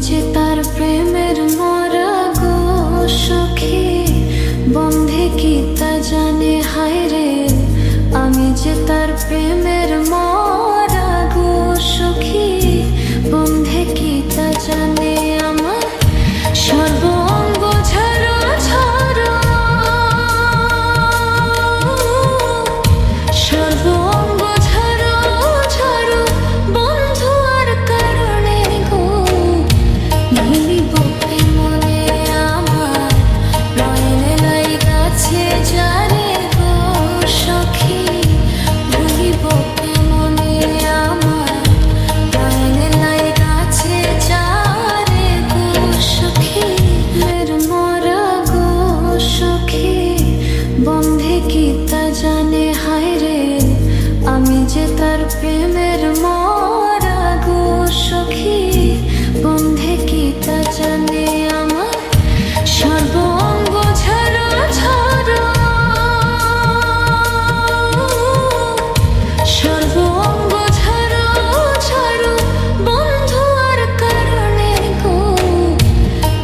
যে তার প্রেমের মরা গো সখী, বন্ধে কি তা জানে হায় রে। আমি যে তার প্রেমের মরা গো সখী, বন্ধে কি তা জানে। আমার সর্বঙ্গ ঝাড়ো ঝাড়ো, সর্বঙ্গ ঝাড়ো ঝাড়ো বন্ধু আর কারণে গো। ভুলিব কি মনে আমার নয়নে লাই গাছে যারে গো সখী। ভুলিব কি মনে আমার নয়নে লাই গাছে যারে গো সখী। মের মরা গো সখী, বন্ধে কি তা জানে হায় রে। আমি যে তার প্রেমের মরা গো সখী, বন্ধে কি তা জানে। আমার সর্বঙ্গ ঝাড়ো ঝাড়ো, সর্বঙ্গ ঝাড়ো ঝাড়ো বন্ধু আর কারণে গো।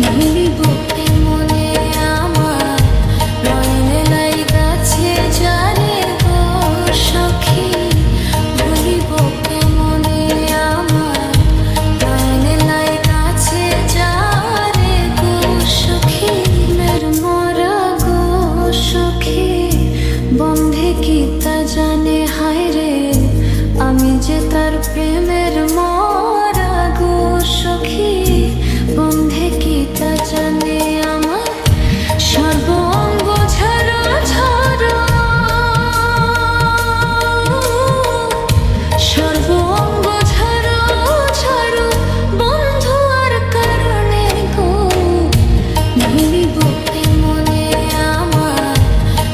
ভুলিব কি মনে আমার নয়নে লাই গাছে যারে গো সখী। ভুলিব কি মনে আমার নয়নে লাই গাছে যারে গো সখী। মের মরা গো সখী, বন্ধে কি তা জানে হায় রে। আমি যে তার প্রেমের মরা গো সখী, বন্ধে কি তা জানে। আমার সর্বঙ্গ ঝাড়ো ঝাড়ো, সর্বঙ্গ ঝাড়ো ঝাড়ো বন্ধু আর কারণে গো। ভুলিব কি মনে আমার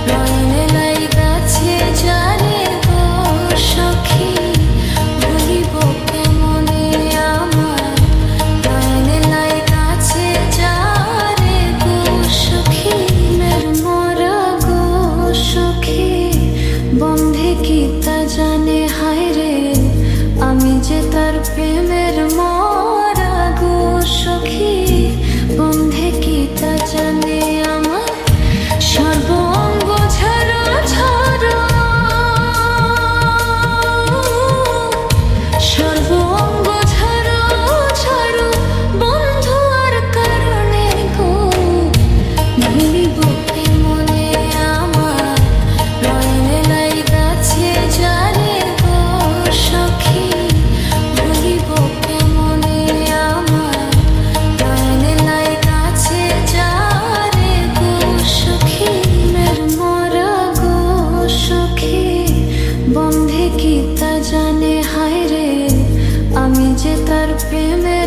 নয়নে লাই গাছে যারে গো সখী। ভুলিব কি মনে আমার নয়নে লাই গাছে যারে গো সখী। মের মরা গো সখী, বন্ধে কি তা জানে হায় রে। আমি যে তার প্রেমের মরা গো সখী, বন্ধে কি তা জানে। আমার সর্বঙ্গ ঝাড়ো ঝাড়ো, সর্বঙ্গ ঝাড়ো ঝাড়ো বন্ধু আর কারণে গো। ভুলিব কি মনে আমার নয়নে লাই গাছে যারে গো সখী। ভুলিব কি মনে আমার নয়নে লাই গাছে যারে গো সখী। মের মরা গো সখী, বন্ধে কি তা জানে হায় রে। আমি যে তার প্রেমে